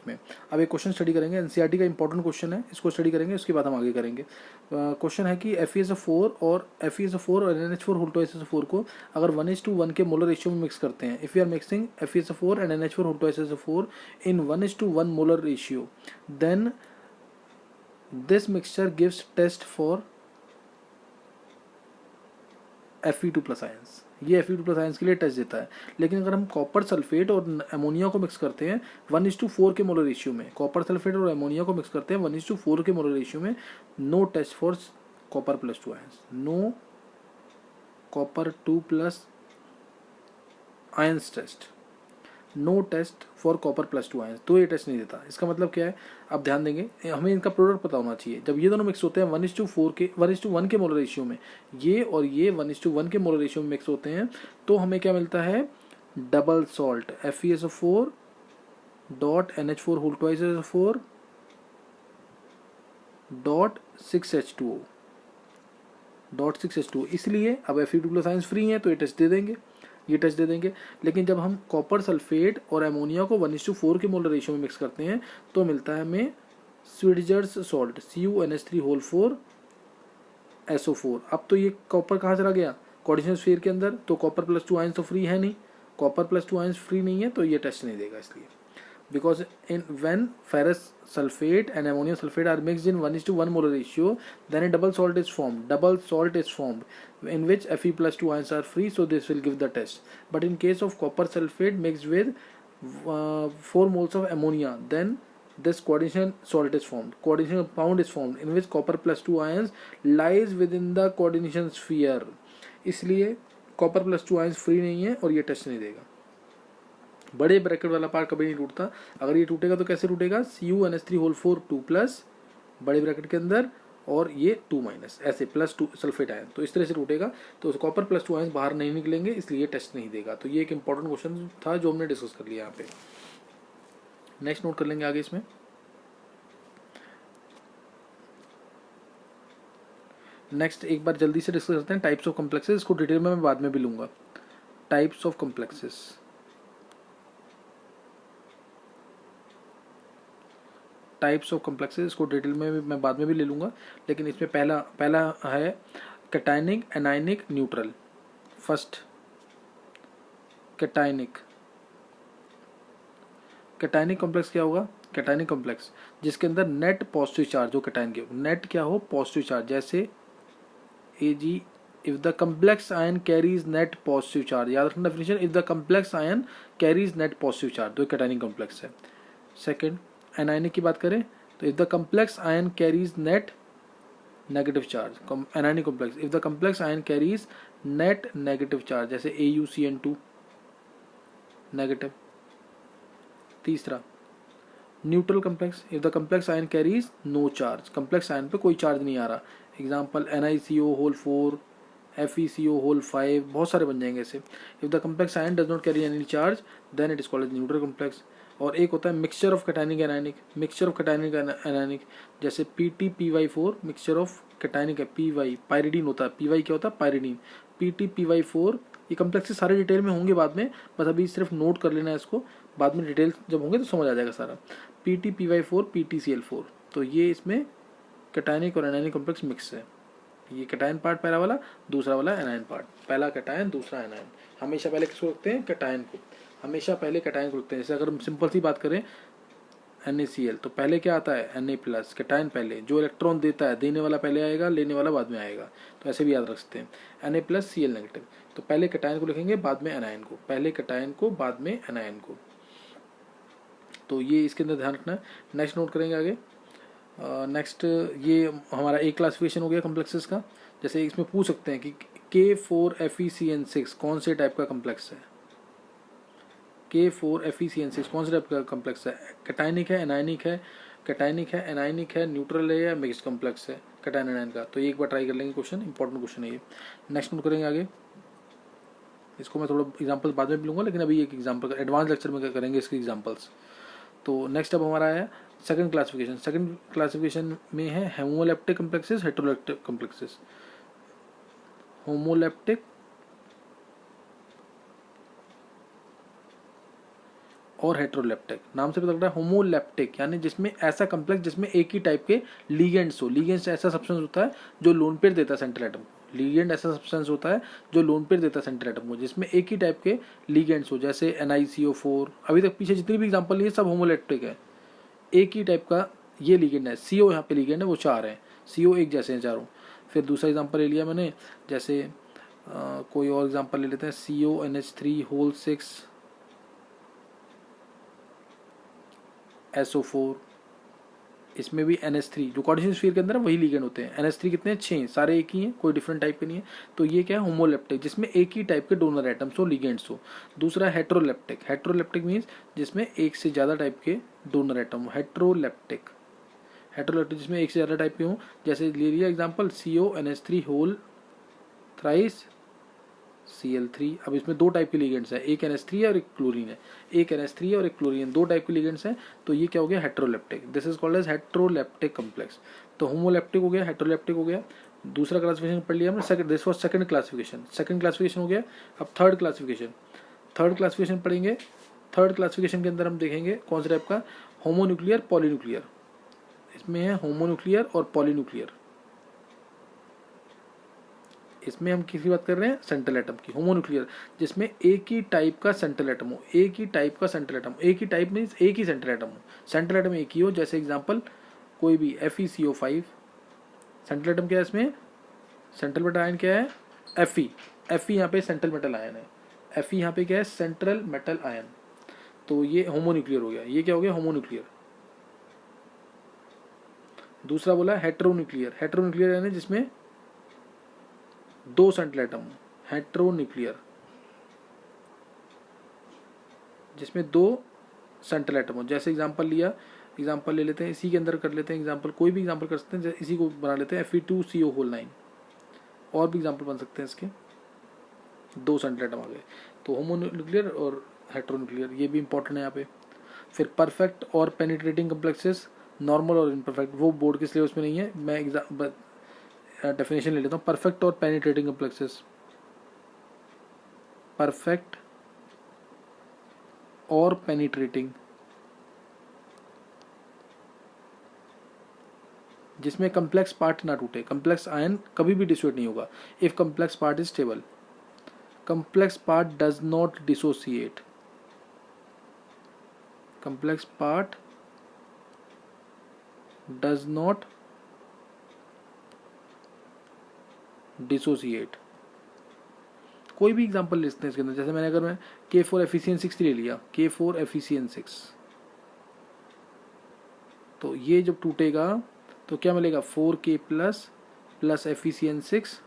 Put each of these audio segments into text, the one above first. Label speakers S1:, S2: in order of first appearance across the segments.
S1: में। अब एक क्वेश्चन स्टडी करेंगे, एनसीईआरटी का इंपॉर्टेंट क्वेश्चन है, इसको स्टडी करेंगे, उसके बाद हम आगे करेंगे। क्वेश्चन है कि Fe4 और Fe4 और NH4 H2SO4 को अगर 1:1 के मोलर रेशियो में मिक्स करते हैं, if you are mixing Fe4 and NH4 H2SO4 in 1:1 molar ratio, then this mixture gives test for Fe2+ ions. ये Fe2+ आयंस के लिए टेस्ट देता है। लेकिन अगर हम कॉपर सल्फेट और अमोनिया को मिक्स करते हैं 1:4 के मोलर रेशियो में, कॉपर सल्फेट और अमोनिया को मिक्स करते हैं 1:4 के मोलर रेशियो में, no test for copper +2 ions, no copper 2+ ions test, no test for copper +2 ions. तो ये टेस्ट नहीं देता। इसका मतलब क्या है, अब ध्यान देंगे, हमें इनका प्रोडक्ट पता होना चाहिए। जब ये दोनों मिक्स होते हैं 1:1 के मोलर रेशियो में, ये और ये 1:1 के मोलर रेशियो में मिक्स होते हैं, तो हमें क्या मिलता है, double salt FeSO4 dot NH4 2SO4 dot 6H2O dot 6H2O। इसलिए अब Fe2+ आयंस फ्री हैं तो ये टेस्ट दे देंगे, ये टेस्ट दे देंगे। लेकिन जब हम कॉपर सल्फेट और अमोनिया को 1:4 के मोलर रेशियो में मिक्स करते हैं तो मिलता है हमें स्विट्जर्स सॉल्ट CuNH3 SO4। अब तो ये कॉपर कहाँ चला गया, कोऑर्डिनेशन स्फीयर के अंदर, तो कॉपर +2 आयंस तो फ्री है नहीं, कॉपर +2 आयंस फ्री नहीं है, तो ये टेस्ट नहीं देगा। इसलिए because when ferrous sulfate and ammonium sulfate are mixed in 1:1 molar ratio, then a double salt is formed in which Fe+2 ions are free, so this will give the test. But in case of copper sulfate mixed with 4 moles of ammonia, then this coordination salt is formed, coordination compound is formed in which copper +2 ions lies within the coordination sphere। इसलिए copper +2 ions free नहीं है और ये test नहीं देगा। बड़े bracket वाला part कभी नहीं टूटता, अगर ये टूटेगा तो कैसे टूटेगा, CuNH3 2+ बड़े ब्रैकेट के अंदर और ये 2- ऐसे +2 सल्फेट आयन, तो इस तरह से टूटेगा, तो कॉपर +2 आयन बाहर नहीं निकलेंगे, इसलिए टेस्ट नहीं देगा। तो ये एक इंपॉर्टेंट क्वेश्चन था जो हमने डिस्कस कर लिया यहाँ पे। नेक्स्ट नोट कर लेंगे आगे इसमें। नेक्स्ट एक बार जल्दी से डिस्कस करते हैं टाइप्स ऑफ कॉम्प्लेक्सेस, इसको डिटेल में मैं बाद में भी लूंगा। Types of complexes, types of complexes, इसको डिटेल में भी मैं बाद में भी ले लूँगा, लेकिन इसमें पहला है cationic, anionic, neutral. First cationic complex क्या होगा, कैटायनिक कॉम्प्लेक्स जिसके अंदर नेट पॉजिटिव चार्ज हो, कैटायन के नेट क्या हो, पॉजिटिव चार्ज, जैसे Ag if the complex ion carries net positive charge, याद रखना definition, if the complex ion carries net positive charge, तो कैटायनिक कॉम्प्लेक्स है। सेकेंड एनायनिक की बात करें तो if the complex ion carries net negative charge, anionic complex if the complex ion carries net negative charge, जैसे AuCN2 negative. तीसरा neutral complex, if the complex ion carries no charge, complex ion पे कोई charge नहीं आ रहा, example NiCO4 FeCO5, बहुत सारे बन जाएंगे ऐसे। If the complex ion does not carry any charge then it is called as neutral complex. और एक होता है mixture of cationic anionic, mixture of cationic anionic, जैसे PTPY4 मिक्सचर ऑफ कैटायनिक है, PY पायरिडीन होता है, PY क्या होता है, पायरिडीन, PTPY4। ये कम्प्लेक्सेस सारे डिटेल में होंगे बाद में, बस अभी सिर्फ नोट कर लेना है इसको, बाद में डिटेल जब होंगे तो समझ आ जाएगा सारा। PTPY4 PTCl4, तो ये इसमें कैटायनिक और एनायनिक कॉम्प्लेक्स मिक्स है। ये कैटायन पार्ट पहला वाला, दूसरा वाला एनायन पार्ट, पहला कैटायन दूसरा एनायन। हमेशा पहले किसको रखते हैं, कैटायन को, हमेशा पहले कैटायन को रखते हैं। जैसे अगर हम सिंपल सी बात करें NaCl, तो पहले क्या आता है Na+, कैटायन पहले, जो इलेक्ट्रॉन देता है, देने वाला पहले आएगा, लेने वाला बाद में आएगा, तो ऐसे भी याद रख सकते हैं। Na+ Cl-, तो पहले कैटायन को लिखेंगे बाद में एनायन को, पहले कैटायन को बाद में एनायन को, तो ये इसके अंदर ध्यान रखना है। नेक्स्ट नोट करेंगे आगे। नेक्स्ट ये हमारा एक क्लासिफिकेशन हो गया कॉम्प्लेक्सेस का। जैसे इसमें पूछ सकते हैं कि K4FeCN6 कौन से टाइप का कॉम्प्लेक्स है, K4FeCN6 कौन से टाइप का कॉम्प्लेक्स है, कैटायनिक है, एनायनिक है, कैटायनिक है, एनायनिक है, न्यूट्रल है, या मिक्स्ड कॉम्प्लेक्स है कैटायन एनायन का। तो ये एक बार ट्राई कर लेंगे, क्वेश्चन इंपॉर्टेंट क्वेश्चन है ये। नेक्स्ट नोट करेंगे आगे, इसको मैं थोड़ा एग्जाम्पल बाद में भी लूँगा, लेकिन अभी एक एग्जाम्पल एडवांस लेक्चर में करेंगे इसके एग्जाम्पल्स। तो नेक्स्ट अब हमारा है सेकंड क्लासिफिकेशन। सेकंड क्लासिफिकेशन में है homoleptic complexes, heteroleptic complexes. Homoleptic और हेट्रोलेप्टिक। नाम से पता लगता है होमोलेप्टिक यानी जिसमें ऐसा कम्प्लेक्स जिसमें एक ही टाइप के लिगेंड्स हो। लिगेंड्स ऐसा सब्सटेंस होता है जो लोन पेयर देता है सेंट्रल एटम को। लिगेंड ऐसा सब्सटेंस होता है जो लोन पेयर देता है सेंट्रल एटम को, जिसमें एक ही टाइप के लिगेंड्स हो, जैसे NiCO4। अभी तक पीछे जितनी भी एग्जाम्पल लिए सब होमोलेप्टिक है, एक ही टाइप का ये लिगेंड है। CO यहाँ पे लिगेंड है, वो 4 हैं, CO एक जैसे हैं चारों। फिर दूसरा एग्जाम्पल ले लिया मैंने, जैसे कोई और एग्जाम्पल ले लेते हैं, CONH3 6 SO4। इसमें भी NH3 जो कॉर्डिनेशन स्फीयर के अंदर है वही लिगेंड होते हैं। NH3 कितने हैं? 6, सारे एक ही हैं, कोई डिफरेंट टाइप के नहीं है। तो ये क्या है? होमोलेप्टिक, जिसमें एक ही टाइप के डोनर एटम्स हो, लिगेंड्स हो। दूसरा हेट्रोलेप्टिक। हेट्रोलेप्टिक मीन्स जिसमें एक से ज़्यादा टाइप के डोनर एटम हो, हेट्रोलेप्टिक। हेट्रोलेप्टिक जिसमें एक से ज़्यादा टाइप के हों, जैसे ले लिया example CONH3 whole thrice Cl3। अब इसमें दो टाइप के लिगेंड्स हैं, एक NH3 है और एक क्लोरीन है। एक NH3 है और एक क्लोरीन, दो टाइप के लिगेंड्स हैं। तो ये क्या हो गया? Heteroleptic. This is called as heteroleptic complex. तो होमोलेप्टिक हो गया, हेट्रोलेप्टिक हो गया। दूसरा क्लासिफिकेशन पढ़ लिया हमने, this was second classification. Second classification हो गया। अब थर्ड क्लासिफिकेशन। थर्ड क्लासिफिकेशन पढ़ेंगे। थर्ड क्लासिफिकेशन के अंदर हम देखेंगे कौन सा टाइप का, होमोन्यूक्लियर, पॉलीन्यूक्लियर। इसमें है होमोन्यूक्लियर और पॉलीन्यूक्लियर। इसमें हम किसकी बात कर रहे हैं? सेंट्रल एटम की। होमोन्यूक्लियर जिसमें एक ही टाइप का सेंट्रल एटम हो, एक ही टाइप का सेंट्रल एटम। एक ही टाइप मीन्स एक ही सेंट्रल एटम हो, सेंट्रल एटम एक ही हो। जैसे एग्जांपल कोई भी FeCO5, सेंट्रल एटम क्या है इसमें? सेंट्रल मेटल आयन क्या है? Fe। Fe यहाँ पे सेंट्रल मेटल आयन है। Fe यहाँ पे क्या है? Central metal ion. तो ये होमोन्यूक्लियर हो गया। ये क्या हो गया? होमोन्यूक्लियर। दूसरा बोला हेट्रोन्यूक्लियर। हेट्रोन्यूक्लियर यानी जिसमें दो सेंट्रल एटम, हेट्रोन्यूक्लियर जिसमें दो सेंट्रल एटम हो। जैसे एग्जांपल लिया, एग्जांपल ले लेते हैं, इसी के अंदर कर लेते हैं एग्जांपल, कोई भी एग्जांपल कर सकते हैं। जैसे इसी को बना लेते हैं Fe2CO होल 9। और भी एग्जांपल बन सकते हैं इसके, दो सेंट्रल एटम आ गए। तो होमोन्यूक्लियर और हेट्रोन्यूक्लियर, ये भी इंपॉर्टेंट है यहाँ पे। फिर परफेक्ट और पेनिट्रेटिंग कम्प्लेक्सेस, नॉर्मल और इम्परफेक्ट, वो बोर्ड के सिलेबस में नहीं है। मैं डेफिनेशन ले लेता हूँ। परफेक्ट और पेनिट्रेटिंग कम्प्लेक्सेस, परफेक्ट और पेनिट्रेटिंग, जिसमें कम्प्लेक्स पार्ट ना टूटे, कम्प्लेक्स आयन कभी भी डिसोसिएट नहीं होगा। If complex part is stable, complex part does not dissociate, complex part does not dissociate. कोई भी एग्जांपल ले सकते हैं इसके अंदर। जैसे मैंने, अगर मैं K4FeCN6 ले लिया, K4FeCN6, तो ये जब टूटेगा तो क्या मिलेगा? 4K plus FeCN6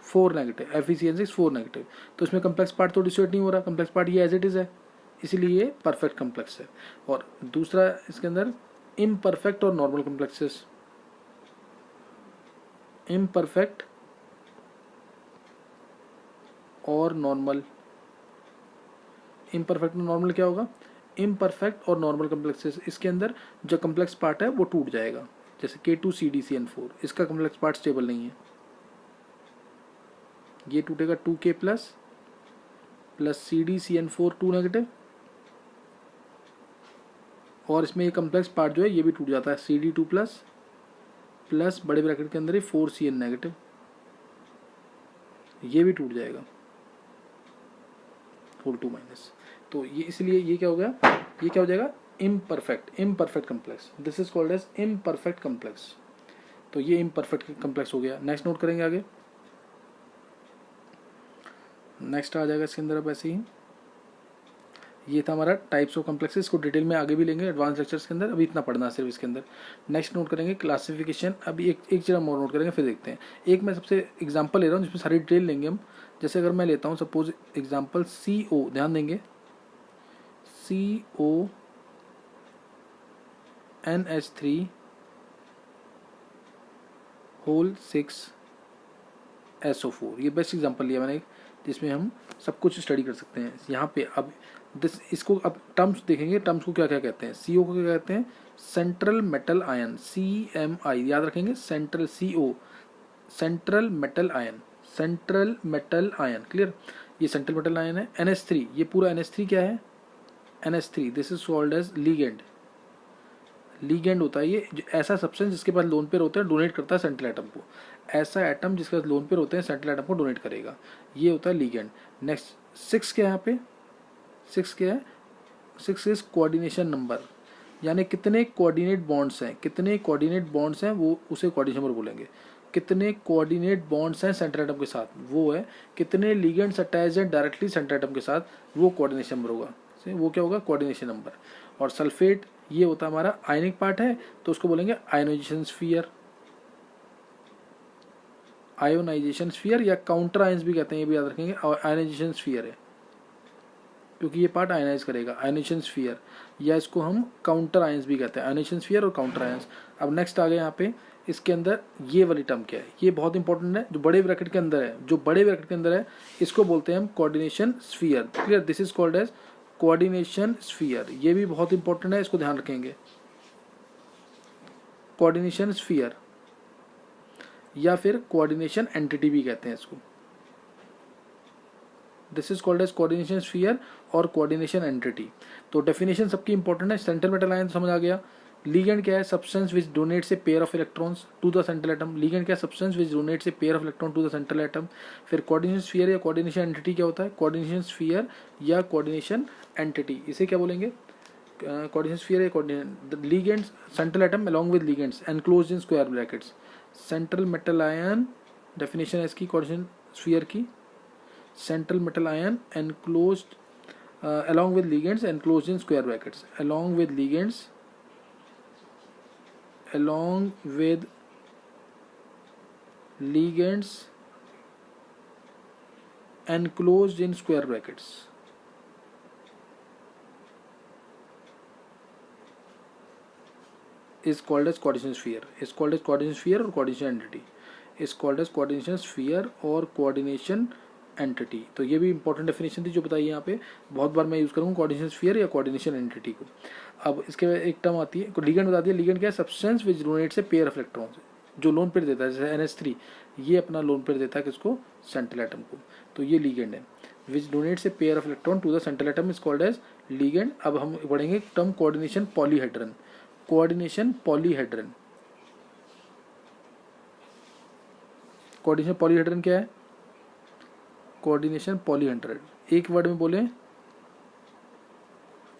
S1: 4 negative, FeCN6 4 negative. तो इसमें कम्प्लेक्स पार्ट तो डिसोसिएट नहीं हो रहा, कम्प्लेक्स पार्ट ये एज इट इज है, इसलिए ये परफेक्ट कम्प्लेक्स है। और दूसरा इसके अंदर इम्परफेक्ट और नॉर्मल कम्प्लेक्सेस, इम्परफेक्ट और नॉर्मल। इम्परफेक्ट और नॉर्मल क्या होगा? इम्परफेक्ट और नॉर्मल कम्प्लेक्सेस, इसके अंदर जो कम्प्लेक्स पार्ट है वो टूट जाएगा। जैसे K2CdCN4, इसका कम्प्लेक्स पार्ट स्टेबल नहीं है, ये टूटेगा 2K प्लस CdCN4 2 नेगेटिव। और इसमें ये कम्प्लेक्स पार्ट जो है ये भी टूट जाता है, CD2 प्लस बड़े ब्रैकेट के अंदर ही 4Cn नेगेटिव, ये भी टूट जाएगा, होल 2 माइनस। तो ये इसलिए ये क्या हो गया? ये क्या हो जाएगा? Imperfect complex. This is called as imperfect complex. तो ये इम्परफेक्ट कम्प्लेक्स हो गया। नेक्स्ट नोट करेंगे आगे, नेक्स्ट आ जाएगा इसके अंदर। अब ऐसे ही ये था हमारा टाइप्स ऑफ कम्प्लेक्सेस, इसको डिटेल में आगे भी लेंगे एडवांस लेक्चर्स के अंदर, अभी इतना पढ़ना है सिर्फ इसके अंदर। नेक्स्ट नोट करेंगे क्लासिफिकेशन। अभी एक चीज़ हम और नोट करेंगे, फिर देखते हैं। एक मैं सबसे एग्जांपल ले रहा हूँ जिसमें सारी डिटेल लेंगे हम। जैसे अगर मैं लेता हूँ सपोज एग्जांपल CO, ध्यान देंगे, CONH3 होल 6 SO4, ये बेस्ट एग्जांपल लिया मैंने जिसमें हम सब कुछ स्टडी कर सकते हैं। यहाँ पे अब इसको अब टर्म्स देखेंगे, टर्म्स को क्या क्या कहते हैं। CO को क्या कहते हैं? सेंट्रल मेटल आयन, CMI, याद रखेंगे। CO central metal ion, central metal ion, clear. ये सेंट्रल मेटल आयन है। NH3, ये पूरा NH3 क्या है, NH3, this is called as ligand. Ligand होता है ये ऐसा सब्सटेंस जिसके पास लोन पेयर होते हैं, डोनेट करता है सेंट्रल एटम को। ऐसा एटम जिसके पास लोन पेयर होते हैं सेंट्रल एटम को डोनेट करेगा, ये होता है लीगेंड। नेक्स्ट 6 क्या है यहाँ पे, 6 क्या है, 6 इज कोऑर्डिनेशन नंबर, यानी कितने कोऑर्डिनेट बॉन्ड्स हैं, कितने कोऑर्डिनेट बॉन्ड्स हैं वो उसे कोऑर्डिनेशन नंबर बोलेंगे। कितने कोऑर्डिनेट बॉन्ड्स हैं सेंट्रल एटम के साथ, वो है कितने लिगेंड्स अटैच्ड हैं डायरेक्टली सेंट्रल एटम के साथ, वो कोऑर्डिनेशन नंबर होगा। वो क्या होगा, कोऑर्डिनेशन नंबर। और सल्फेट ये होता है हमारा आयनिक पार्ट है, तो उसको बोलेंगे आयोनाइजेशन स्फीयर, आयोनाइजेशन स्फीयर या काउंटर आयंस भी कहते हैं, ये भी याद रखेंगे। आयोनाइजेशन स्फीयर है क्योंकि ये पार्ट आयनाइज करेगा, आयोनाइजेशन स्फीयर, या इसको हम काउंटर आयंस भी कहते हैं, आयोनाइजेशन स्फीयर और काउंटर आयंस। अब नेक्स्ट आ गया यहाँ पे, इसके अंदर ये वाली टर्म क्या है, ये बहुत इंपॉर्टेंट है, जो बड़े ब्रैकेट के अंदर है, जो बड़े ब्रैकेट के अंदर है इसको बोलते हैं हम coordination sphere. Clear, this is called as coordination sphere. ये भी बहुत इंपॉर्टेंट है, इसको ध्यान रखेंगे। कोऑर्डिनेशन स्फीयर या फिर कोऑर्डिनेशन एंटिटी भी कहते हैं इसको। This is called as coordination sphere और कोऑर्डिनेशन एंटिटी। तो डेफिनेशन सबकी इंपॉर्टेंट है। सेंट्रल मेटल आयन समझ आ गया। लीगेंड क्या है, substance which donates a pair of electrons to the central atom. Ligand क्या है, substance which donates a pair of electron to the central atom. फिर कोऑर्डिनेशन स्फीयर या कोऑर्डिनेशन एंटिटी क्या होता है, कोऑर्डिनेशन स्फीयर या कोऑर्डिनेशन एंटिटी, इसे क्या बोलेंगे, कोऑर्डिनेशन स्फीयर या coordination. Ligands central atom along with ligands enclosed in square brackets. Central metal ion definition है इसकी कोऑर्डिनेशन स्फीयर की, central metal ion enclosed along with ligands enclosed in square brackets, along with ligands enclosed in square brackets is called as coordination sphere, is called as coordination sphere or coordination entity, is called as coordination sphere और coordination entity. तो ये भी important definition थी जो बताई यहाँ पे, बहुत बार मैं यूज़ करूँगा कोऑर्डिनेशन स्फीयर या कोऑर्डिनेशन एंटिटी को। अब इसके एक टर्म आती है लीगेंड, बता दिया लीगेंड क्या है, substance which donates a pair of electrons, जो लोन पेयर देता है, जैसे NH3 ये अपना लोन पेयर देता है किसको, सेंट्रल एटम को, तो ये लीगेंड है। Which donates a pair of electron to the central atom is called as ligand. अब हम पढ़ेंगे term coordination polyhedron. Coordination polyhedron, coordination polyhedron क्या है, कोऑर्डिनेशन पॉलीहेड्रन, एक वर्ड में बोले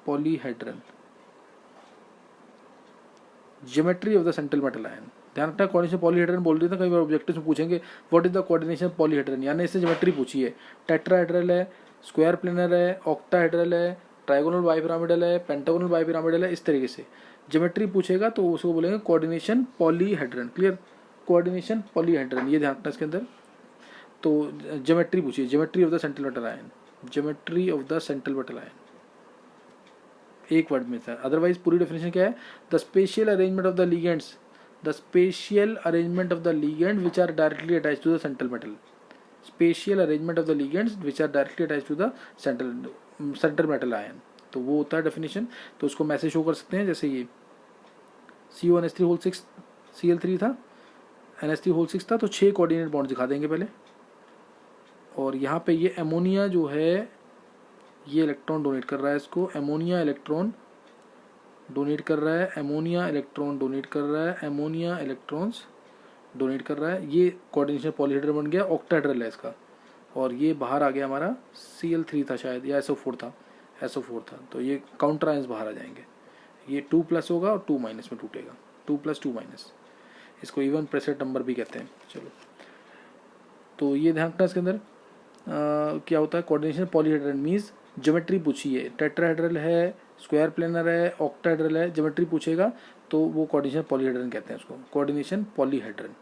S1: polyhedron. Geometry of the central metal ion, ध्यान रखना कोऑर्डिनेशन पॉलीहेड्रन बोल रही था, कई बार ऑब्जेक्टिव में पूछेंगे what is the coordination polyhedron, यानी इससे ज्योमेट्री पूछी है। टेट्राहेड्रल है, स्क्वायर प्लेनर है, ऑक्टाहेड्रल है, ट्राइगोनल बाइपिरामिडल है, पेंटागोनल बाइपिरामिडल है, इस तरीके से ज्योमेट्री पूछेगा तो उसको बोलेंगे coordination polyhedron. Clear, coordination polyhedron, ये ध्यान रखना इसके अंदर। तो ज्योमेट्री पूछिए, geometry of the central metal ion, geometry of the central metal ion एक वर्ड में था, अदरवाइज पूरी डेफिनेशन क्या है, the spatial arrangement of the ligands, the spatial arrangement of the ligand which are directly attached to the central metal, spatial arrangement of the ligands which are directly attached to the central metal ion. तो वो होता है definition. तो उसको message show कर सकते हैं, जैसे ये CO NH3 6 Cl3 था, NH3 6 था, तो 6 कोऑर्डिनेट बॉन्ड दिखा देंगे पहले। और यहाँ पे ये एमोनिया जो है ये इलेक्ट्रॉन डोनेट कर रहा है इसको, एमोनिया इलेक्ट्रॉन डोनेट कर रहा है, एमोनिया इलेक्ट्रॉन डोनेट कर रहा है, एमोनिया इलेक्ट्रॉन्स डोनेट कर रहा है। ये कोऑर्डिनेशन पॉलीहेड्रल बन गया, ऑक्टाहेड्रल है इसका। और ये बाहर आ गया हमारा Cl3 था शायद, या SO4 था, SO4 था, तो ये काउंटर आयंस बाहर आ जाएंगे। ये 2+ होगा और 2- में टूटेगा, 2+2-। इसको इवन प्रेशर नंबर भी कहते हैं। चलो, तो ये ध्यान रखना इसके अंदर क्या होता है, कोऑर्डिनेशन पॉलीहेड्रल मीन्स ज्योमेट्री पूछी है, टेट्राहेड्रल है, स्क्वायर प्लेनर है, ऑक्टाहेड्रल है, ज्योमेट्री पूछेगा तो वो कोऑर्डिनेशन पॉलीहेड्रन कहते हैं उसको, कोऑर्डिनेशन पॉलीहेड्रन।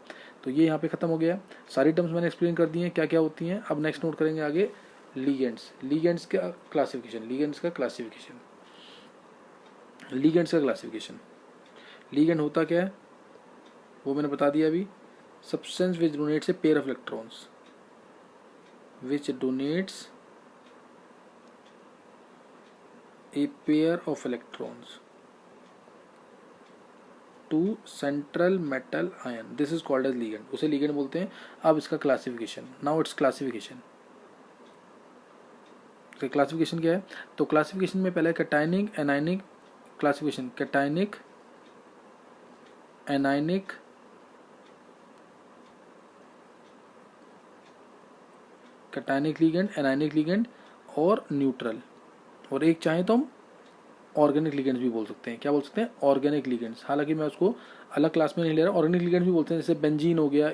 S1: तो ये यहाँ पे खत्म हो गया, सारी टर्म्स मैंने एक्सप्लेन कर दी हैं क्या क्या होती हैं। अब नेक्स्ट नोट करेंगे आगे लीगेंड्स, लीगेंड्स का क्लासिफिकेशन, लीगेंड्स का क्लासिफिकेशन, लीगेंड्स का क्लासिफिकेशन। लीगेंड होता क्या है वो मैंने बता दिया अभी, substance which donates a pair of electrons, which donates a pair of electrons to central metal ion, this is called as ligand, उसे ligand बोलते हैं। अब इसका classification, now it's classification. Classification क्या है, तो क्लासिफिकेशन में पहले cationic anionic classification, cationic anionic cationic ligand, anionic ligand और न्यूट्रल, और एक चाहे तो हम ऑर्गेनिक लिगेंड्स भी बोल सकते हैं। क्या बोल सकते हैं, ऑर्गेनिक लिगेंड्स। हालांकि मैं उसको अलग क्लास में नहीं ले रहा, ऑर्गेनिक लिगेंड्स भी बोलते हैं, जैसे बेंजीन हो गया,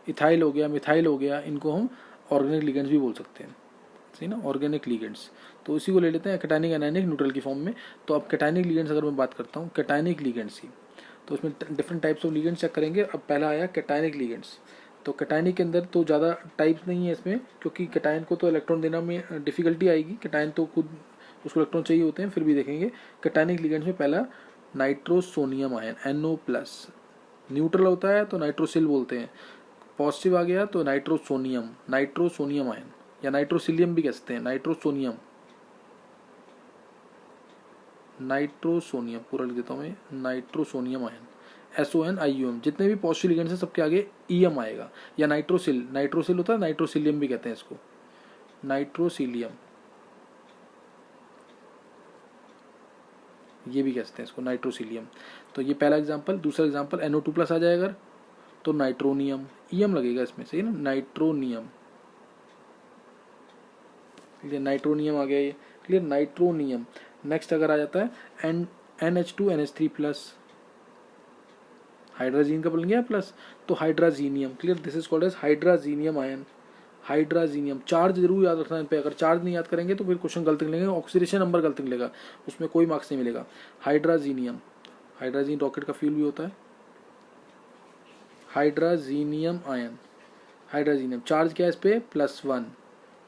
S1: इथाइल हो गया, मिथाइल हो गया, इनको हम ऑर्गेनिक लिगेंड्स भी बोल सकते हैं, सही ना, ऑर्गेनिक लिगेंड्स। तो इसी को ले लेते हैं कैटायनिक एनायनिक न्यूट्रल की फॉर्म में। तो अब कैटायनिक लिगेंड्स अगर मैं बात करता हूँ, कैटायनिक लिगेंड्स की, तो उसमें different types of ligands check करेंगे। अब पहला आया कैटायनिक लिगेंड्स। तो कैटायनिक के अंदर तो ज़्यादा टाइप्स नहीं है इसमें, क्योंकि कैटायन को तो इलेक्ट्रॉन देना में डिफिकल्टी आएगी, कैटायन तो खुद उसको इलेक्ट्रॉन चाहिए होते हैं, फिर भी देखेंगे। कैटायनिक लिगेंड्स में पहला नाइट्रोसोनियम आयन NO+, न्यूट्रल होता है तो नाइट्रोसिल बोलते हैं, पॉजिटिव आ गया तो नाइट्रोसोनियम आयन, या नाइट्रोसिलियम भी कह सकते हैं, नाइट्रोसोनियम पूरा लिख देता हूँ मैं, नाइट्रोसोनियम आयन, SONIUM। जितने भी पॉजिटिव लिगेंड्स हैं सबके आगे EM आएगा, या नाइट्रोसिल होता है, नाइट्रोसिलियम भी कहते हैं इसको, नाइट्रोसिलियम ये भी कहते हैं इसको, नाइट्रोसिलियम। तो ये पहला एग्जांपल। दूसरा एग्जांपल NO2+ आ जाएगा तो नाइट्रोनियम, EM लगेगा इसमें, सही ना, नाइट्रोनियम, क्लियर, नाइट्रोनियम आ गया ये, क्लियर, नाइट्रोनियम। नेक्स्ट अगर आ जाता है NH2NH3+, हाइड्राजीन का बन गया प्लस, तो hydrazinium, clear, this is called as hydrazinium ion, hydrazinium. Charge जरूर याद रखना इन पे, अगर चार्ज नहीं याद करेंगे तो फिर क्वेश्चन गलत निकलेंगे, ऑक्सीडेशन नंबर गलत निकलेगा, उसमें कोई मार्क्स नहीं मिलेगा। हाइड्राजीनियम, हाइड्राजीन रॉकेट का फ्यूल भी होता है, हाइड्राजीनियम आयन, हाइड्राजीनियम। चार्ज क्या है इस पे, +1,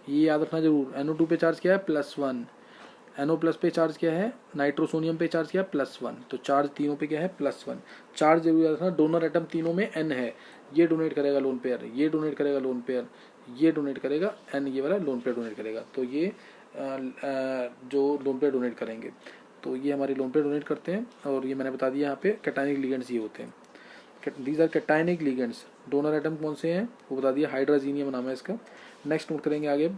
S1: ये याद रखना जरूर। NO2 पे चार्ज क्या है, +1, NO+ पे चार्ज क्या है, नाइट्रोसोनियम पे चार्ज क्या है, +1, तो चार्ज तीनों पे क्या है, +1। चार्ज जरूर याद रखना, डोनर एटम तीनों में N है, ये डोनेट करेगा लोन पेयर, ये डोनेट करेगा लोन पेयर, ये डोनेट करेगा N, ये वाला लोन पेयर डोनेट करेगा। तो ये जो लोन पेयर डोनेट करेंगे, तो ये हमारे लोन पेयर डोनेट करते हैं। और ये मैंने बता दिया यहाँ पे कैटायनिक लिगेंड्स ये होते हैं, these are cationic ligands. Donor atom कौन से हैं वो बता दिया, हाइड्राजीनियम नाम है इसका। नेक्स्ट नोट करेंगे आगे।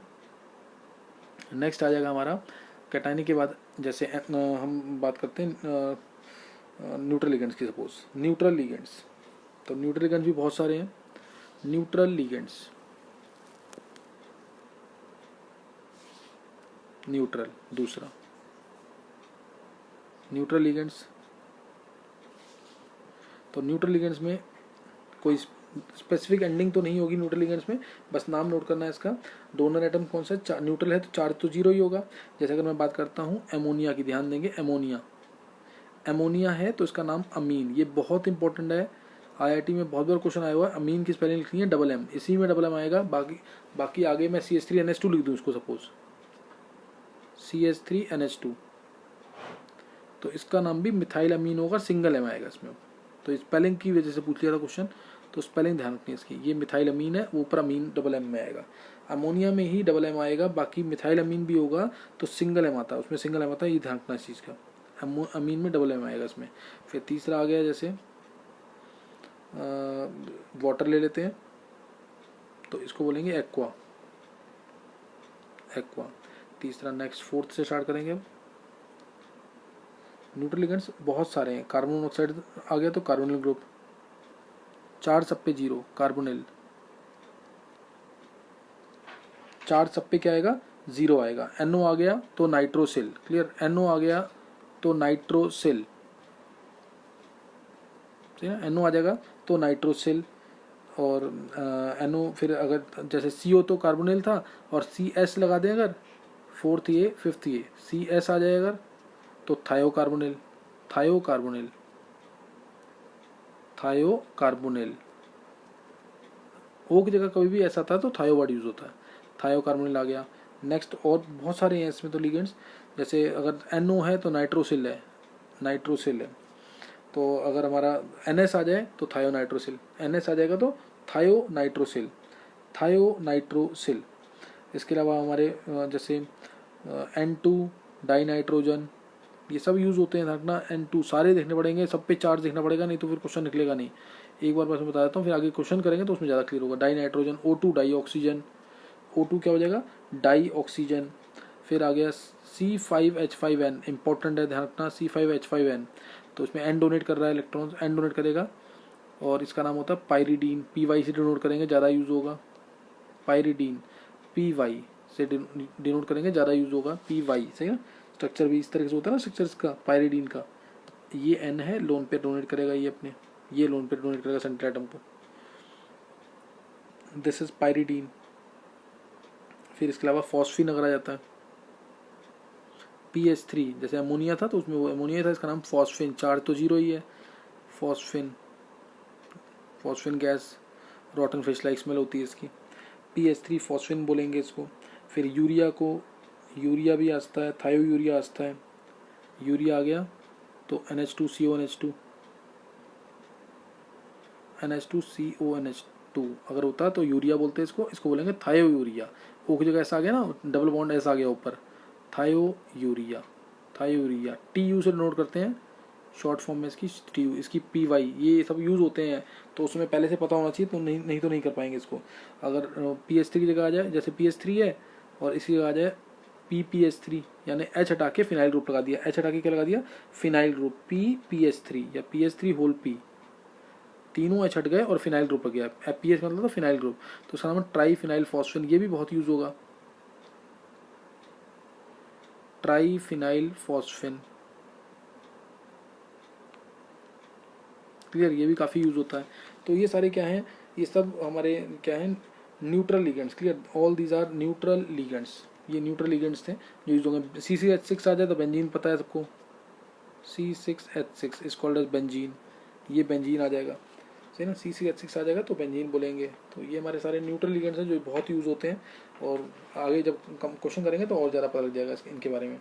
S1: नेक्स्ट आ जाएगा हमारा कैटायनिक के बाद, जैसे हम बात करते हैं न्यूट्रल लिगेंड्स की। सपोज न्यूट्रल लिगेंड्स, तो न्यूट्रल लिगेंड्स भी बहुत सारे हैं। न्यूट्रल लिगेंड्स, न्यूट्रल, दूसरा न्यूट्रल लिगेंड्स। तो न्यूट्रल लिगेंड्स में कोई स्पेसिफिक एंडिंग तो नहीं होगी न्यूट्रल लिगेंड्स में, बस नाम नोट करना है इसका। डोनर एटम कौन सा है, न्यूट्रल है तो चार्ज तो 0 ही होगा। जैसे अगर मैं बात करता हूँ एमोनिया की, ध्यान देंगे, एमोनिया है तो इसका नाम अमीन, ये बहुत इंपॉर्टेंट है, IIT में बहुत बार क्वेश्चन आया हुआ है। अमीन की स्पेलिंग लिखनी है MM, इसी में MM आएगा। बाकी आगे मैं CH3NH2 लिख दूँ इसको, सपोज CH3NH2, तो इसका नाम भी मिथाइल अमीन होगा, सिंगल M आएगा इसमें। तो स्पेलिंग की वजह से पूछ लिया था क्वेश्चन, तो स्पेलिंग ध्यान रखनी है इसकी। ये मिथाइल अमीन है, वो ऊपर अमीन MM में आएगा। अमोनिया में ही MM आएगा, बाकी मिथाइल अमीन भी होगा तो सिंगल M आता है, उसमें सिंगल M आता है, ये ध्यान रखना इस चीज़ का। अमीन में MM आएगा इसमें। फिर तीसरा आ गया, जैसे वाटर ले लेते हैं तो इसको बोलेंगे एक्वा, तीसरा। नेक्स्ट फोर्थ से स्टार्ट करेंगे अब। न्यूट्रल लिगेंड्स बहुत सारे हैं। कार्बन मोनोऑक्साइड आ गया तो कार्बोनिल ग्रुप, चार्ज सब पे 0, कार्बोनिल। चार्ज सब पे क्या आएगा, 0 आएगा। NO आ गया तो नाइट्रोसिल, क्लियर, NO आ गया तो नाइट्रोसिल, ठीक है, NO आ जाएगा तो नाइट्रोसिल। और NO फिर अगर जैसे CO तो कार्बोनिल था, और CS लगा दें अगर, 4th ये 5th ये, CS आ जाएगा तो थायोकार्बोनिल, O की जगह कभी भी ऐसा था तो थायो वर्ड यूज होता है, थायोकार्बोनिल आ गया। नेक्स्ट और बहुत सारे हैं इसमें तो लिगेंड्स, जैसे अगर NO है तो नाइट्रोसिल है, तो अगर हमारा NS आ जाए तो थायोनाइट्रोसिल, NS आ जाएगा तो थायोनाइट्रोसिल। इसके अलावा हमारे जैसे N2 डाइनाइट्रोजन, ये सब यूज़ होते हैं। रखना N2 सारे देखने पड़ेंगे, सब पे चार्ज देखना पड़ेगा, नहीं तो फिर क्वेश्चन निकलेगा नहीं। एक बार बस मैं बता देता हूँ, फिर आगे क्वेश्चन करेंगे तो उसमें ज़्यादा क्लियर होगा। Dinitrogen, O2 die oxygen, O2 क्या हो जाएगा, डाई ऑक्सीजन। फिर आ गया C5H5N, इंपॉर्टेंट है, ध्यान रखना C5H5N, तो इसमें N डोनेट कर रहा है इलेक्ट्रॉन्स, N डोनेट करेगा और इसका नाम होता है पायरिडीन, PY से डिनोट करेंगे, ज़्यादा यूज़ होगा। पायरिडीन PY से डिनोट करेंगे, ज़्यादा यूज़ होगा PY, सही ना। स्ट्रक्चर भी इस तरह से होता है ना स्ट्रक्चर का पायरिडीन का। ये N है, लोन पे डोनेट करेगा ये अपने, ये लोन पे डोनेट करेगा सेंट्रल एटम को, दिस इज पायरिडीन। फिर इसके अलावा फॉस्फीन अगर आ जाता है PH3, जैसे अमोनिया था तो उसमें वो अमोनिया था, इसका नाम फॉस्फिन, चार्ज तो जीरो ही है। Phosphine, phosphine gas रॉटन fish like smell होती है इसकी, PH3 फॉस्फिन बोलेंगे इसको। फिर यूरिया को, यूरिया भी आता है, थायो यूरिया आता है, यूरिया आ गया तो NH2CONH2, NH2CONH2 अगर होता है तो यूरिया बोलते हैं इसको, इसको बोलेंगे थायो यूरिया। ओ की जगह ऐसा आ गया ना, डबल बॉन्ड ऐसा आ गया ऊपर, थायो यूरिया, थायो यूरिया। TU से नोट करते हैं शॉर्ट फॉर्म में इसकी, TU, इसकी PY, ये सब यूज़ होते हैं तो उसमें पहले से पता होना चाहिए, तो नहीं तो नहीं कर पाएंगे इसको। अगर PH3 की जगह आ जाए, जैसे PH3 है और इसकी जगह आ जाए PPH3, यानी H हटा के फिनाइल ग्रुप लगा दिया, H हटा के क्या लगा दिया, फिनाइल ग्रुप, PPH3 या PH3 होल P, तीनों H हट गए और फिनाइल ग्रुप लग गया, PH मतलब तो फिनाइल ग्रुप, तो उसका नाम है ट्राई फिनाइल फॉस्फेन, ये भी बहुत यूज़ होगा, ट्राई फिनाइल फॉस्फेन, क्लियर, ये भी काफ़ी यूज़ होता है। तो ये सारे क्या हैं, ये सब हमारे क्या हैं, neutral ligands, clear, all these are neutral ligands, ये न्यूट्रल लिगेंड्स थे जो यूज होंगे। C6H6 आ जाए तो बेंजीन पता है सबको, C6H6 is called as benzene, ये बेंजीन आ जाएगा, सही ना, C6H6 आ जाएगा तो बेंजीन बोलेंगे। तो ये हमारे सारे न्यूट्रल लिगेंड्स हैं जो बहुत यूज़ होते हैं, और आगे जब क्वेश्चन करेंगे तो और ज़्यादा पता लग जाएगा इनके बारे में।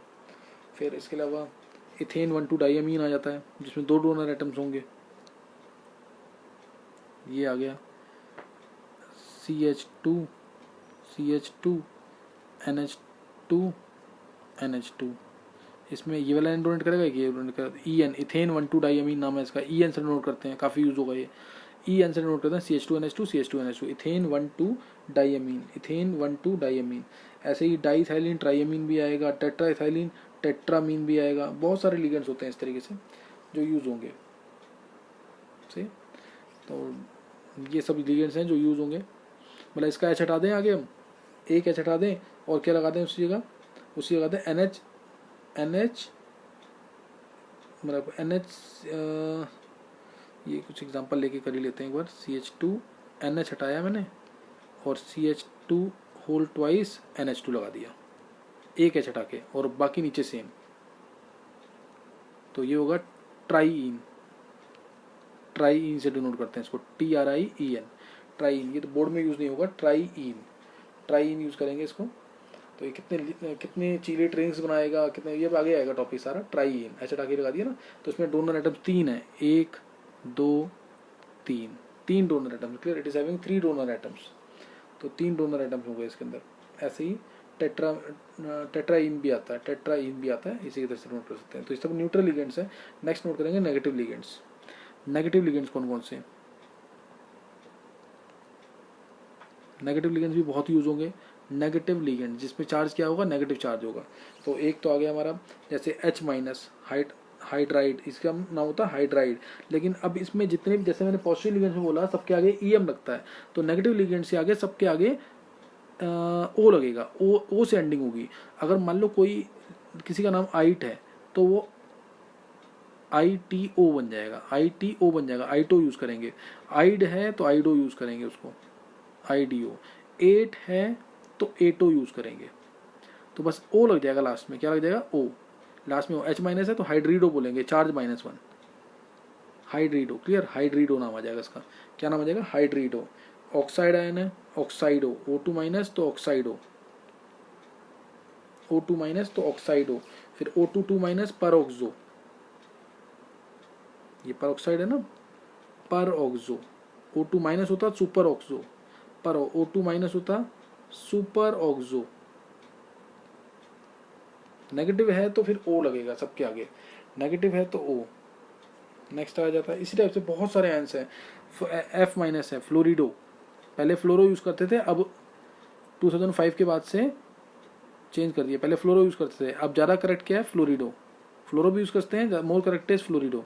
S1: फिर इसके अलावा इथेन 1,2 डाइअमीन आ जाता है जिसमें 2 डोनर एटम्स होंगे, ये आ गया CH2 NH2 इसमें ये वाला डोनेट करेगा, ये डोनेट करेगा, EN, इथेन 1,2 डाइअमीन नाम है इसका, EN से नोट करते हैं, काफ़ी यूज़ होगा ये, EN से नोट करते हैं, CH2NH2 इथेन 1,2 डाइअमीन, इथेन 1,2 डाइअमीन। ऐसे ही डाइथाइलिन ट्राइअमीन भी आएगा, टेट्राइथाइलिन टेट्रामीन भी आएगा, बहुत सारे लिगेंड्स होते हैं इस तरीके से जो यूज़ होंगे, सही। तो ये सब लिगेंड्स हैं जो यूज़ होंगे, मतलब इसका H हटा दें, आगे हम एक H हटा दें और क्या लगा दें उसी जगह लगा दें NH मतलब NH, ये कुछ एग्जांपल लेके कर ही लेते हैं एक बार। CH2 NH हटाया मैंने और CH2 होल ट्वाइस NH2 लगा दिया, एक H हटा के, और बाकी नीचे सेम, तो ये होगा ट्राईइन, ट्राईइन से डिनोट करते हैं इसको, TRIEN, ट्राईइन। ये तो बोर्ड में यूज़ नहीं होगा, ट्राईइन यूज़ करेंगे इसको। तो ये कितने चीले ट्रेन्स बनाएगा, कितने, ये आगे आएगा टॉपिक सारा। ट्राईइन H हटा के लगा दिया ना, तो इसमें डोनर एटम्स 3 है, 1 2 3 donor atoms, clear, it is having 3 donor atoms, तो 3 डोनर एटम्स होंगे इसके अंदर। ऐसे ही टेट्राइन भी आता है, इसी की तरह से नोट कर सकते हैं। तो ये सब न्यूट्रल लिगेंड्स है। नेक्स्ट नोट करेंगे नेगेटिव लिगेंड्स। नेगेटिव लिगेंड्स कौन कौन से, नेगेटिव लिगेंड्स भी बहुत यूज होंगे। नेगेटिव लिगेंड जिसमें चार्ज क्या होगा, नेगेटिव चार्ज होगा। तो एक तो आ गया हमारा जैसे H माइनस हाइड्राइड, इसका नाम होता है हाइड्राइड, लेकिन अब इसमें जितने भी, जैसे मैंने पॉजिटिव लिगेंड्स में बोला सबके आगे EM लगता है, तो नेगेटिव लिगेंड से आगे सबके आगे O लगेगा, O से एंडिंग होगी। अगर मान लो कोई किसी का नाम आइट है तो वो ITO बन जाएगा, आइटो यूज करेंगे। आइड है तो आइडो यूज करेंगे उसको, IDO। 8 है तो एटो यूज करेंगे, तो बस O लग जाएगा लास्ट में, क्या लग जाएगा, O लास्ट में। H माइनस है तो हाइड्रीडो बोलेंगे, चार्ज -1, हाइड्रीडो, क्लियर, हाइड्रीडो नाम आ जाएगा इसका। क्या नाम आ जाएगा, हाइड्रीडो। ऑक्साइड आयन है, ऑक्साइडो, O2 माइनस तो ऑक्साइडो, O2 माइनस तो ऑक्साइडो। फिर O2 माइनस परऑक्सो, ये पर ऑक्साइड है ना, पर ऑक्सो। O2 माइनस होता सुपर ऑक्सो, पर O2 माइनस होता सुपर ऑक्सो। नेगेटिव है तो फिर O लगेगा सबके आगे, नेगेटिव है तो O। नेक्स्ट आ जाता है, इसी टाइप से बहुत सारे आयंस हैं। F माइनस है, फ्लोरिडो, पहले फ्लोरो यूज करते थे, अब 2005 के बाद से चेंज कर दिया, पहले फ्लोरो यूज़ करते थे, अब ज़्यादा करेक्ट क्या है, फ्लोरिडो। फ्लोरो भी यूज़ करते हैं, मोर करेक्ट इज फ्लोरिडो।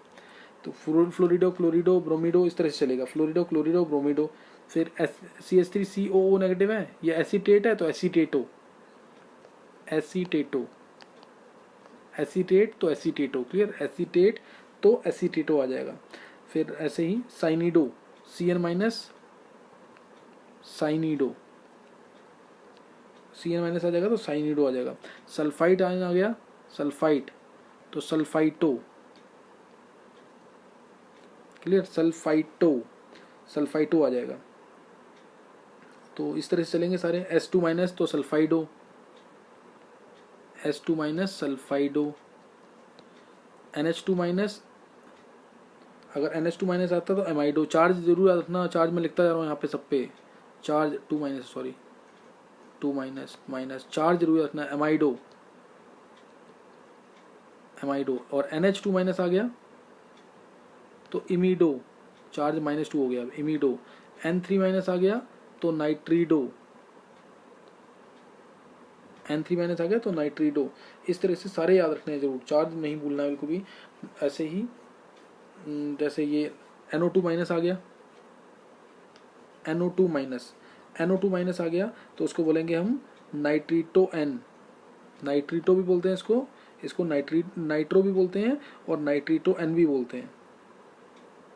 S1: तो फ्लोरिडो, क्लोरिडो, ब्रोमिडो, इस तरह से चलेगा, फ्लोरिडो, क्लोरिडो, ब्रोमिडो। फिर CH3COO नेगेटिव है, या एसीटेट है तो एसीटेटो, एसीटेटो, एसीटेट तो एसीटेटो, क्लियर, एसीटेट तो एसीटेटो आ जाएगा। फिर ऐसे ही साइनिडो, CN माइनस साइनिडो, CN माइनस आ जाएगा तो साइनिडो आ जाएगा। सल्फाइड आयन आ गया, सल्फाइड तो सल्फाइटो, क्लियर, सल्फाइटो, सल्फाइटो आ जाएगा। तो इस तरह से चलेंगे सारे। S2 माइनस तो सल्फाइडो, S2 माइनस सल्फाइडो, NH2 माइनस, अगर NH2 माइनस आता तो एमाइडो। चार्ज जरूर याद रखना, चार्ज में लिखता जा रहा हूँ यहाँ पे सब पे, charge 2 minus, sorry 2 minus minus, charge जरूर रखना, एमाइडो, एमाइडो। और NH2 माइनस आ गया तो इमीडो, चार्ज -2 हो गया, इमीडो। N3 माइनस आ गया तो नाइट्रीडो, N3 माइनस आ गया तो नाइट्रीडो। इस तरह से सारे याद रखने हैं जरूर, चार्ज नहीं भूलना है बिल्कुल भी। ऐसे ही जैसे ये NO2 माइनस आ गया, NO2 माइनस, NO2 माइनस आ गया तो उसको बोलेंगे हम नाइट्रीटो N, नाइट्रीटो भी बोलते हैं इसको, इसको नाइट्रो भी बोलते हैं और नाइट्रीटो N भी बोलते हैं,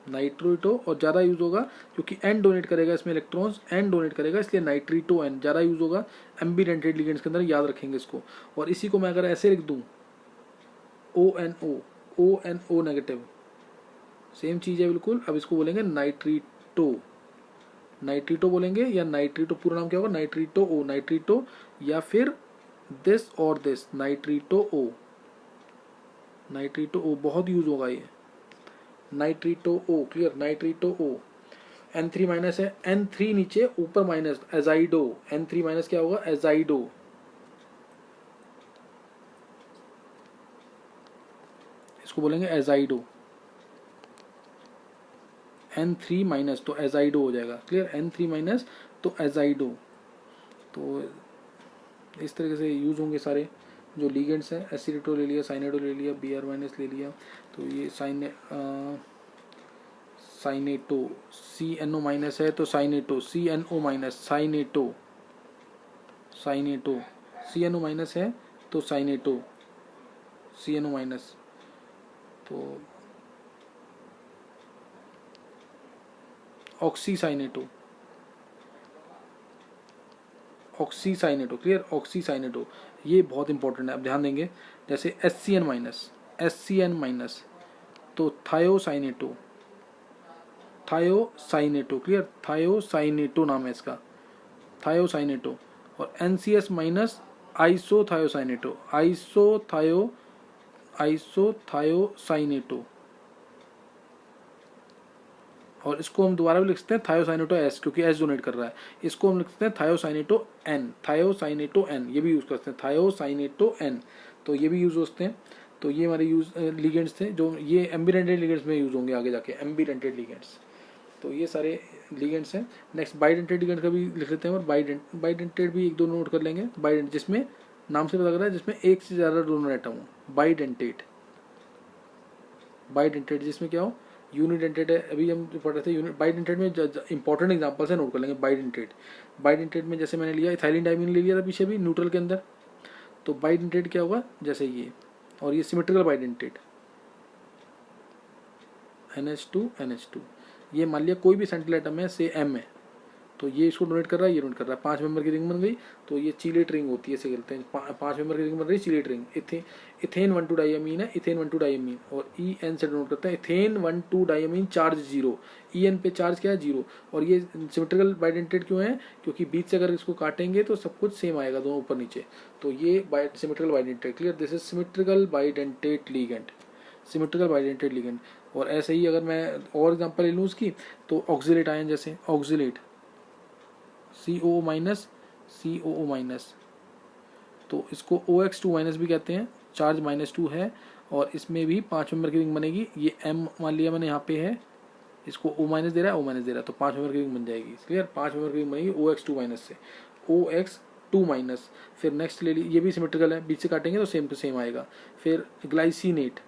S1: नाइट्रोटो। और ज़्यादा यूज़ होगा क्योंकि N डोनेट करेगा इसमें इलेक्ट्रॉन्स, N डोनेट करेगा, इसलिए नाइट्रीटो N ज़्यादा यूज़ होगा एम्बीडेंटेड लिगेंड्स के अंदर, याद रखेंगे इसको। और इसी को मैं अगर ऐसे लिख दूँ ONO, ONO नेगेटिव, सेम चीज़ है बिल्कुल। अब इसको बोलेंगे नाइट्रीटो, नाइट्रीटो बोलेंगे, या नाइट्रीटो पूरा नाम क्या होगा, नाइट्रीटो O, नाइट्रीटो, या फिर दिस और दिस, नाइट्रीटो O, नाइट्रीटो O बहुत यूज होगा ये, नाइट्रीटो O, clear, नाइट्रीटो O। N3 minus है, N3 नीचे ऊपर माइनस, एजाइडो, N3 माइनस क्या होगा, एजाइडो, इसको बोलेंगे एजाइडो, N3 माइनस तो एजाइडो हो जाएगा, क्लियर, N3 माइनस तो एजाइडो। तो इस तरीके से यूज होंगे सारे जो लीगेंड्स हैं। एसिडेटो ले लिया, साइनेडो ले लिया, Br माइनस ले लिया, तो ये साइनेटो, CNO माइनस है तो साइनेटो, CNO माइनस, साइनेटो, साइनेटो, CNO माइनस है तो साइनेटो, CNO माइनस। तो ऑक्सीसाइनेटो, ऑक्सीसाइनेटो, क्लियर, ऑक्सीसाइनेटो, ये बहुत इंपॉर्टेंट है, अब ध्यान देंगे। जैसे SCN माइनस, SCN माइनस तो थायोसाइनेटो, थायोसाइनेटो, क्लियर, थायोसाइनेटो नाम है इसका, थायोसाइनेटो। और NCS माइनस आइसोथायोसाइनेटो, आइसोथायोसाइनेटो। और इसको हम दोबारा भी लिख सकते हैं थायोसाइनेटो S, क्योंकि S डोनेट कर रहा है, इसको हम लिख सकते हैं थायोसाइनेटो N, थायोसाइनेटो N, ये भी यूज़ करते हैं, थायोसाइनेटो N, तो ये भी यूज़ होते हैं। तो ये हमारे यूज लिगेंड्स थे जो ये एम्बीडेंटेड लिगेंड्स में यूज़ होंगे आगे जाके, एम्बीडेंटेड लिगेंड्स। तो ये सारे लिगेंड्स हैं। नेक्स्ट बाइडेंटेड लिगेंड का भी लिख लेते हैं, और बाइडेंटेड भी एक दो नोट कर लेंगे। बाइडेंट जिसमें नाम से पता लग रहा है जिसमें एक से ज़्यादा डोनर एटम हो, बाइडेंटेड, बाइडेंटेड जिसमें क्या हो, यूनिडेंटेड है, अभी हम पढ़ रहे थे यूनिट। बाइडेंटेड में इंपॉर्टेंट एग्जांपल्स है, नोट कर लेंगे। बाइडेंटेड, बाइडेंटेड में जैसे मैंने लिया इथाइलिन डाइमीन ले लिया था पीछे भी न्यूट्रल के अंदर, तो बाइडेंटेड क्या होगा जैसे ये, और ये सिमेट्रिकल बाइडेंटेड, NH2 NH2। ये मान लिया कोई भी सेंट्रल एटम है, से M है, तो ये इसको डोनेट कर रहा है, ये डोनेट कर रहा है, 5 मेंबर की रिंग बन गई, तो ये चीलेट रिंग होती है, ऐसे कहते हैं 5 मेंबर की रिंग बन रही है, चीलेट रिंग। इथेन 1,2 डाइमीन है, इथेन 1,2 डाइमीन, और EN से डोनेट करते हैं, इथेन 1,2 डाइमीन, चार्ज 0, EN पे चार्ज क्या है 0। और ये सिमेट्रिकल बाइडेंटेड क्यों है, क्योंकि बीच से अगर इसको काटेंगे तो सब कुछ सेम आएगा, दोनों ऊपर नीचे, तो ये symmetrical bidentate, clear, this is symmetrical bidentate ligand, symmetrical bidentate ligand. और ऐसे ही अगर मैं और एग्जांपल ले लूँ उसकी, तो ऑक्सिलेट आयन, जैसे oxalate COO minus, COO minus, तो इसको OX2 माइनस भी कहते हैं, चार्ज -2 है, और इसमें भी 5 मेंबर की रिंग बनेगी। ये M मान लिया मैंने यहाँ पे है, इसको O माइनस दे रहा है, O माइनस दे रहा है, तो 5 मेंबर की रिंग बन जाएगी, क्लियर, 5 मेंबर की रिंग बनेगी OX2 माइनस से, OX2 2 माइनस, फिर नेक्स्ट ले ली, ये भी सिमेट्रिकल है, बीच से काटेंगे तो सेम टू सेम आएगा। फिर ग्लाइसिनेट